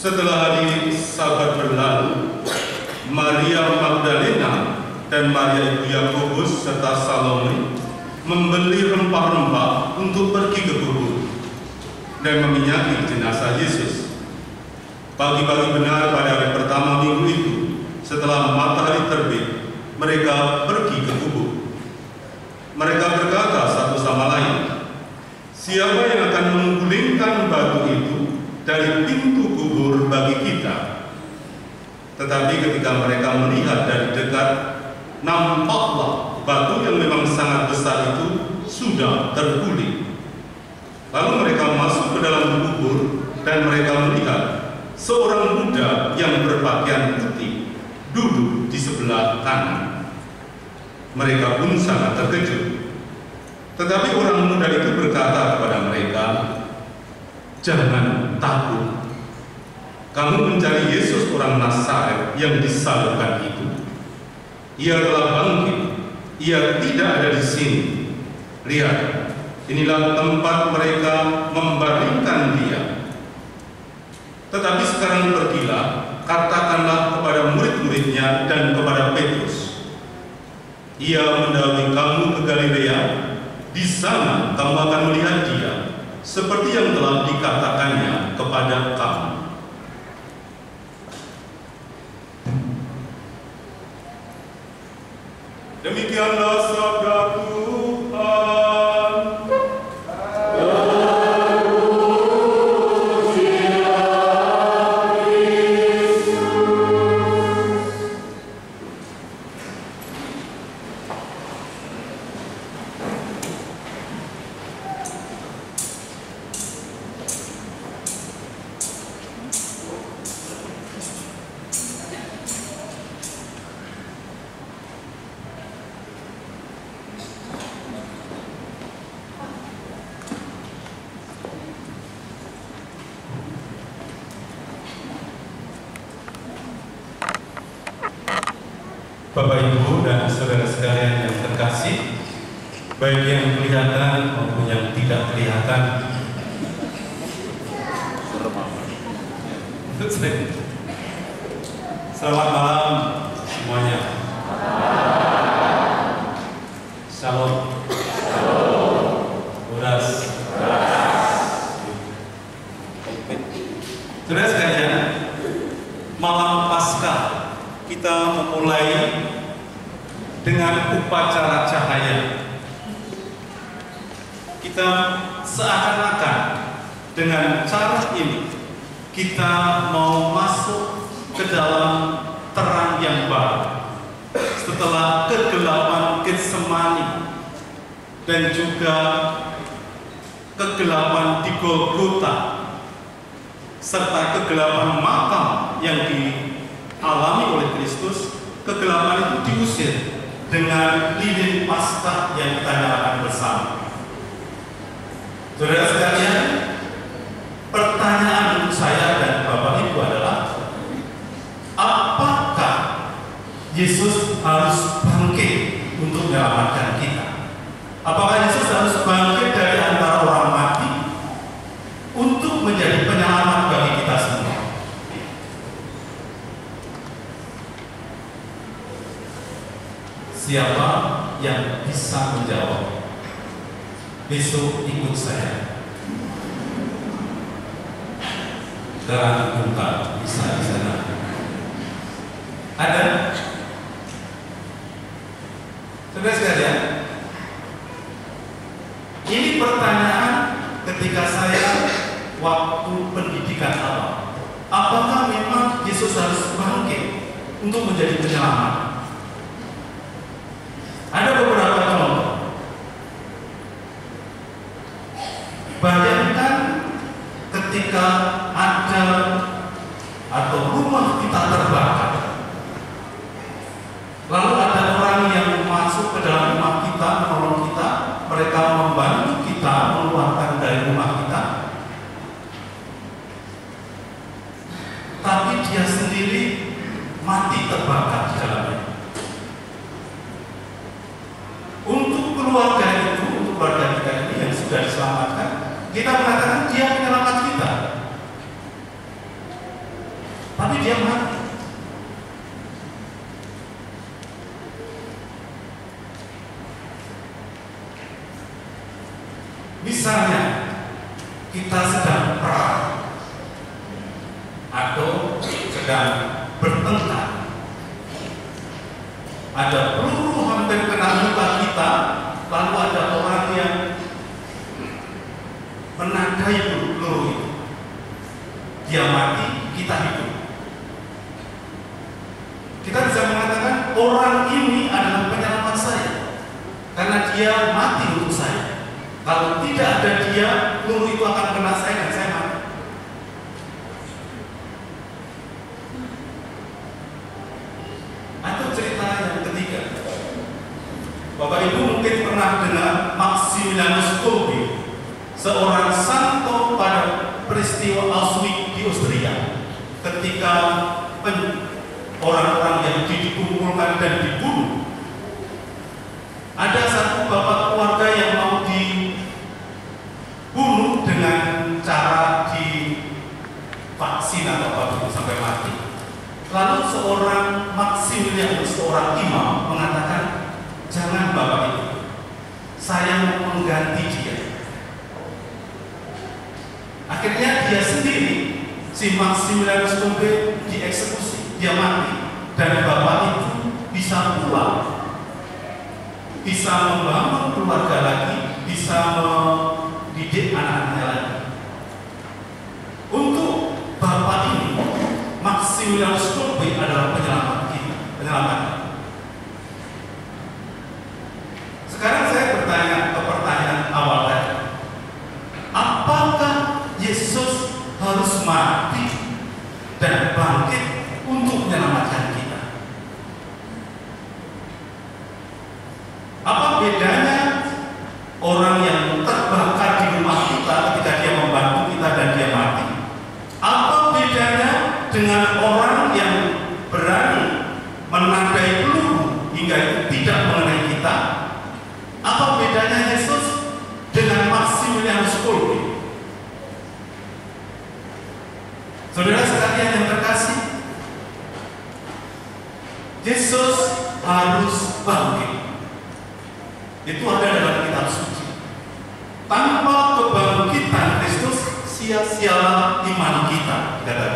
Setelah hari Sabat berlalu, Maria Magdalena dan Maria ibu Yakobus serta Salome membeli rempah-rempah untuk pergi ke kubur dan meminyaki jenazah Yesus. Pagi-pagi benar pada hari pertama minggu itu, setelah matahari terbit, mereka pergi ke kubur. Mereka berkata satu sama lain, "Siapa yang akan menggulingkan batu itu dari pintu kubur bagi kita?" Tetapi ketika mereka melihat dari dekat, nampaklah batu yang memang sangat besar itu sudah terguling. Lalu mereka masuk ke dalam kubur dan mereka melihat seorang muda yang berpakaian putih duduk di sebelah kanan. Mereka pun sangat terkejut. Tetapi orang muda itu berkata kepada mereka, "Jangan takut. Kamu mencari Yesus orang Nazaret yang disalibkan itu. Ia telah bangkit. Ia tidak ada di sini. Lihat, inilah tempat mereka membaringkan dia. Tetapi sekarang pergilah, katakanlah kepada murid-muridnya dan kepada Petrus, ia mendahului kamu ke Galilea. Di sana kamu akan melihat dia, seperti yang telah dikatakannya kepada kamu." Demikianlah sabda Tuhan. Bapak, Ibu, dan saudara sekalian yang terkasih, baik yang kelihatan maupun yang tidak kelihatan, selamat malam semuanya. Shalom. Uras. Saudara sekalian, malam Paskah kita memulai dengan upacara cahaya. Kita seakan-akan dengan cara ini kita mau masuk ke dalam terang yang baru setelah kegelapan Getsemani dan juga kegelapan di Golgota serta kegelapan makam yang dialami oleh Kristus. Kegelapan itu diusir dengan lilin Paskah yang kita nyalakan bersama. Saudara sekalian, pertanyaan untuk saya dan Bapak Ibu adalah, apakah Yesus harus bangkit untuk menyelamatkan kita? Apakah Yesus harus bangkit dari antara orang mati untuk menjadi penyelamat bagi kita semua? Siapa yang bisa menjawab? Besok ikut saya. Terang buka bisa di sana. Ada? Saudara sekalian, ini pertanyaan ketika saya waktu pendidikan awal. Apakah memang Yesus harus bangkit untuk menjadi penyelamat? Ada beberapa contoh. Bayangkan ketika ada atau rumah kita terbakar, lalu ada orang yang masuk ke dalam rumah kita, menolong kita, mereka membantu kita mengeluarkan dari rumah kita, tapi dia sendiri mati terbakar di dalamnya. Untuk keluarga itu, untuk keluarga kita ini yang sudah diselamatkan, kita mengatakan dia penyelamat kita. dia mati. Misalnya kita sedang perang atau sedang bertengkar, ada peluru hampir kena muka kita, lalu ada orang yang menandai peluru itu, dia mati, kita hidup. Kita bisa mengatakan orang ini adalah penyelamat saya karena dia mati untuk saya. Kalau tidak ada dia, peluru itu akan kena saya dan saya mati. Atau cerita yang ketiga, Bapak Ibu mungkin pernah dengar Maximilianus Kolbe, seorang santo pada peristiwa Auschwitz di Austria, ketika orang-orang yang dikumpulkan dan dibunuh. Ada satu bapak keluarga yang mau dibunuh dengan cara divaksin atau apa sampai mati. Lalu seorang Maximilianus, seorang imam mengatakan, jangan bapak itu, saya mau mengganti dia. Akhirnya dia sendiri, si Maximilianus Kolbe, dieksekusi, dia mati, dan bapak itu bisa pulang, bisa membangun keluarga lagi, bisa mendidik anak-anaknya lagi. Untuk bapak ini, Maximilianus Kolbe adalah penyelamat kita, penyelamat. Sekarang saya bertanya ke pertanyaan awal tadi, apakah Yesus harus mati dan bangkit untuk menyelamatkan kita? Apa bedanya orang yang terbakar di rumah kita ketika dia membantu kita dan dia mati? Apa bedanya dengan orang yang berani menandai peluru hingga itu tidak mengenai kita? Apa bedanya Yesus dengan Maximilianus Kolbe? Saudara sekalian yang terkasih, Yesus harus bangkit. Itu ada dalam kitab suci. Tanpa kebangkitan Kristus, sia-sialah iman kita, kata.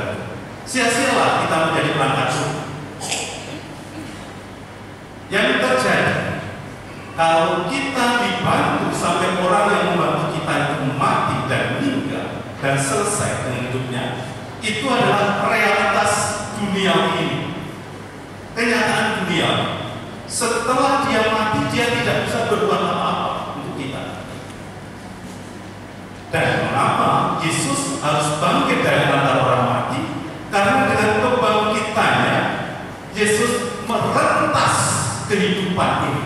Sia-sialah kita menjadi perangkat surga. Yang terjadi kalau kita dibantu sampai orang yang membantu kita itu mati dan meninggal dan selesai dengan hidupnya, itu adalah realitas dunia ini, kenyataan dunia. Setelah dia mati, dia tidak bisa berbuat apa-apa untuk kita. Dan mengapa Yesus harus bangkit dari antara orang mati? Karena dengan kebangkitannya, Yesus merentas kehidupan ini.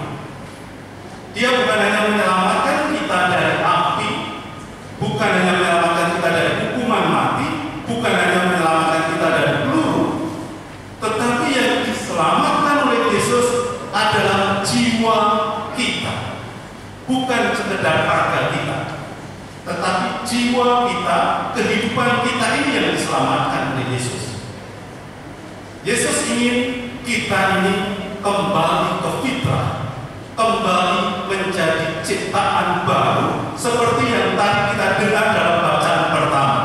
Dia bukan hanya menyelamatkan kita dari api, bukan hanya menyelamatkan kita dari hukuman mati, bukan hanya menyelamatkan kita dari peluru, tetapi yang diselamatkan oleh Yesus adalah jiwa kita, bukan sekedar raga kita, tetapi jiwa kita, kehidupan kita ini yang diselamatkan oleh Yesus. Yesus ingin kita ini kembali ke fitrah, kembali menjadi ciptaan baru, seperti yang tadi kita dengar dalam bacaan pertama.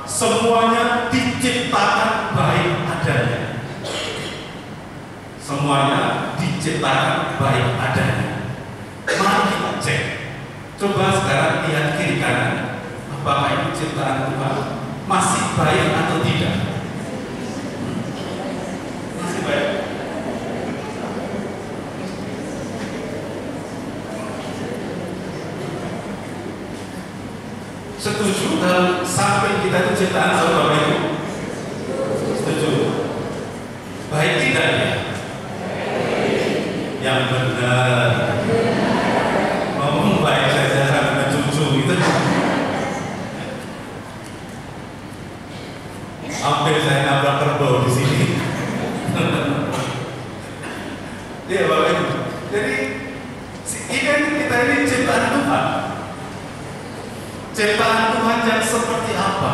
Semuanya diciptakan baik adanya. Semuanya diciptakan baik adanya. Mari kita cek. Coba sekarang lihat kiri kanan. Apakah ini ciptaan Tuhan masih baik atau tidak? Masih baik. Setuju kalau sampai kita itu ciptaan Allah Bapak Ibu? Setuju? Baik tidak ya? Yang benar. Ngomong baik saja sampai cucu itu. Hampir saya nabrak kerbau di sini. Iya Bapak Ibu. Jadi kita ini ciptaan Tuhan. Ciptaan Tuhan yang seperti apa?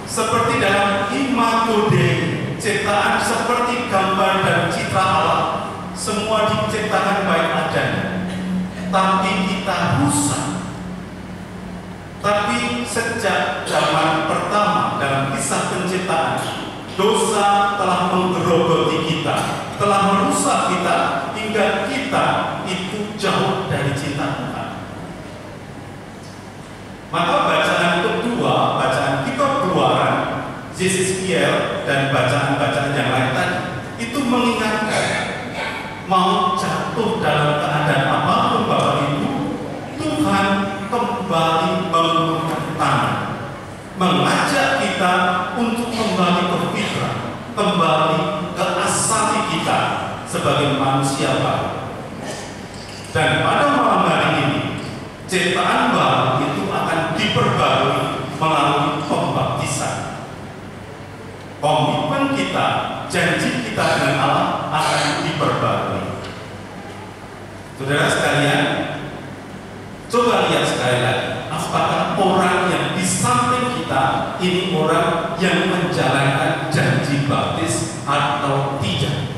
Seperti dalam Imago Dei, ciptaan seperti gambar dan citra Allah, semua diciptakan baik adanya, tapi kita rusak. Tapi sejak zaman pertama dalam kisah penciptaan, dosa telah menggerogoti kita, telah merusak kita, hingga kita itu jauh dari cinta Tuhan. Maka bacaan kedua, bacaan kitab Keluaran, Yeskiel dan bacaan-bacaan yang lain tadi, itu mengingatkan, mau jatuh dalam keadaan apapun Bapak Ibu, Tuhan kembali mengulurkan tangan, mengajak kita untuk kembali ke fitrah, kembali ke asali kita sebagai manusia baru. Dan pada malam hari ini, ciptaan baru itu akan diperbarui melalui pembaptisan. Komitmen kita, janji kita dengan Allah akan diperbarui. Saudara sekalian, coba lihat sekali lagi, apakah orang yang di samping kita ini orang yang menjalankan janji baptis atau tidak?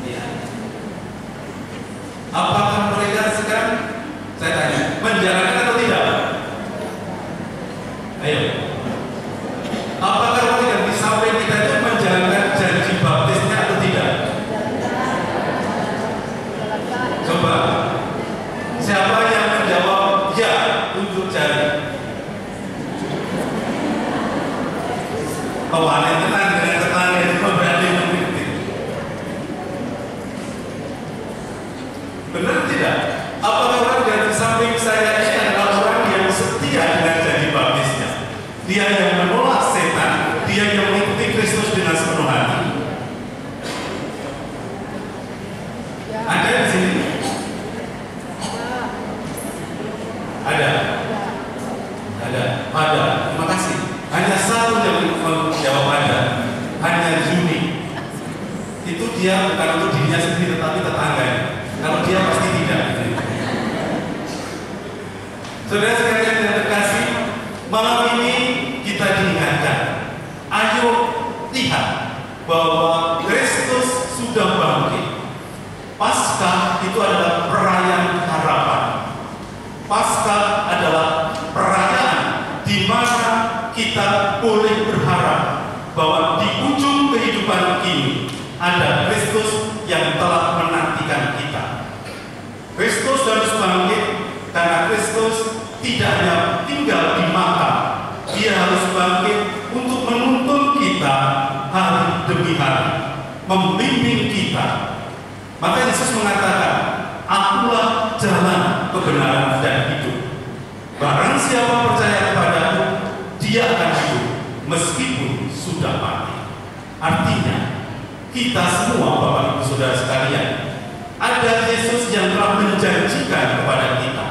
Ya. Apakah mereka sekarang, saya tanya, menjalankan atau tidak? Ayo. Apakah orang yang di samping kita itu menjalankan janji baptisnya atau tidak? Coba, siapa yang menjawab ya, tunjuk jari. Oh, aneh tenang dengan tetangga itu berani mengkritik. Benar tidak? Apakah orang yang di samping saya ini adalah orang yang setia dengan janji baptisnya? Dia yang menolak setan, dia yang mengikuti Kristus dengan sepenuh hati. Ada di sini? Ada. Terima kasih. Hanya satu yang menjawab ada. Hanya Juni. Itu dia bukan untuk dirinya sendiri, tetapi tetangganya. Kalau dia pasti tidak. Saudara sekalian yang terkasih, malam ini kita diingatkan. Ayo lihat bahwa Kristus sudah bangkit. Paskah itu adalah perayaan harapan. Paskah adalah perayaan di mana kita boleh berharap bahwa di ujung kehidupan ini ada Kristus yang telah menantikan kita. Kristus harus bangkit karena Kristus tidak hanya tinggal di makam, dia harus bangkit untuk menuntun kita hari demi hari, membimbing kita. Maka Yesus mengatakan, akulah jalan, kebenaran, dan hidup. Barang siapa percaya kepadaku, dia akan hidup meskipun sudah mati. Artinya, kita semua Bapak Ibu Saudara sekalian, ada Yesus yang telah menjanjikan kepada kita,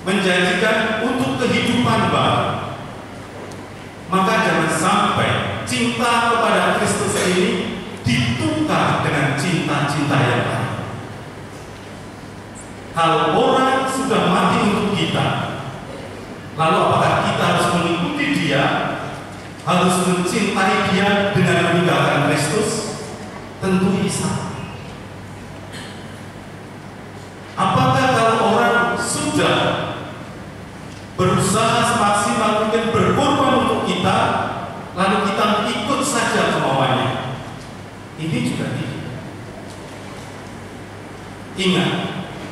menjanjikan untuk kehidupan baru. Maka jangan sampai cinta kepada Kristus ini ditukar dengan cinta-cinta yang lain. Kalau orang sudah mati untuk kita, lalu apakah kita harus mengikuti dia, harus mencintai dia dengan meninggalkan Kristus? Tentu bisa. Apakah kalau orang sudah berusaha semaksimal mungkin berkorban untuk kita, lalu kita ikut saja kemauannya? Ini juga tidak. Ingat,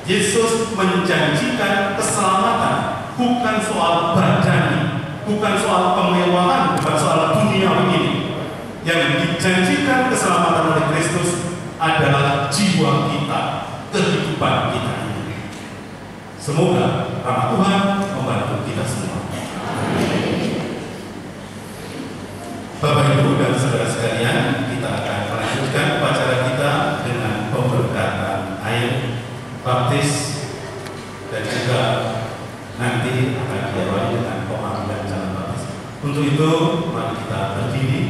Yesus menjanjikan keselamatan bukan soal badani, bukan soal kemewahan, bukan soal dunia ini. Yang dijanjikan keselamatan oleh Kristus adalah jiwa kita, kehidupan kita ini. Semoga rahmat Tuhan membantu kita semua. Bapak Ibu dan saudara sekalian, kita akan melanjutkan upacara kita dengan pemberkatan air baptis dan juga nanti akan diawali dengan pemanggilan jalan baptis. Untuk itu, mari kita berdiri.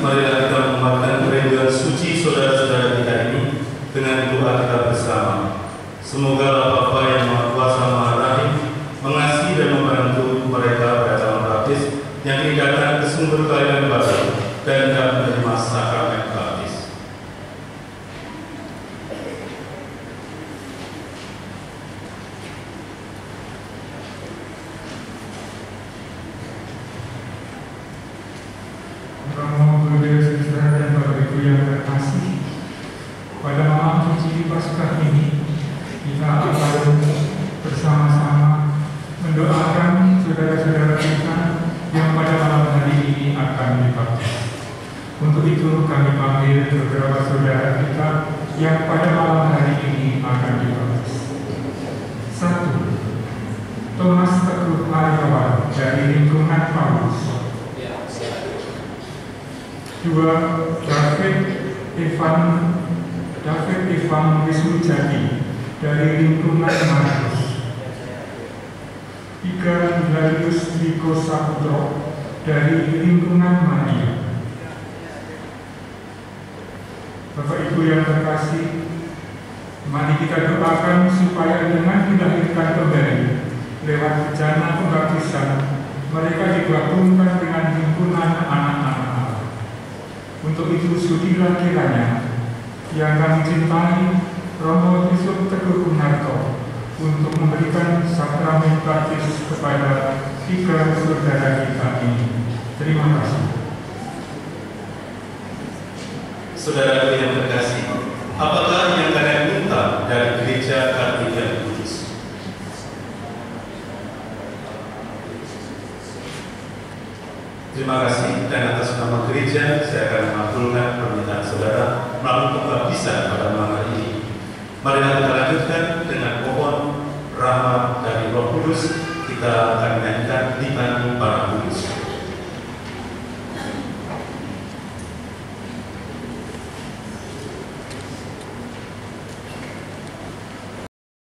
marilah kita menguatkan kerinduan suci saudara-saudara kita ini dengan doa kita bersama. Semoga Bapa yang Maha Kuasa Maha Rahim mengasihi dan membantu mereka pada calon baptis yang ingin datang ke sumber kelahiran baru dan tidak menerima sakramen baptis. dan Bapak Ibu yang terkasih, pada malam suci Paskah ini kita akan bersama-sama mendoakan saudara-saudara kita yang pada malam hari ini akan dibaptis. Untuk itu kami panggil beberapa saudara kita yang pada malam hari ini akan dibaptis. 1. Thomas Teguh Aryawan dari lingkungan Paulus. 2. David Ivan Wisnujadi dari lingkungan Markus. 3. Darius Diko Saputro dari lingkungan Maria. Bapak Ibu yang terkasih, mari kita doakan supaya dengan dilahirkan kembali lewat bejana pembaptisan mereka digabungkan dengan himpunan anak-anak Allah. Untuk itu sudilah kiranya yang kami cintai Romo Yusuf Teguh Gunarto untuk memberikan sakramen baptis kepada 3 saudara kita ini. Terima kasih. Saudara yang terkasih, apakah yang kalian minta dari gereja Kartija Kudus? Terima kasih, dan atas nama gereja saya akan mengabulkan permintaan saudara melalui pembaptisan pada malam hari ini. Marilah kita lanjutkan dengan pohon rahmat dari Roh Kudus. Kita akan menyanyikan Litani para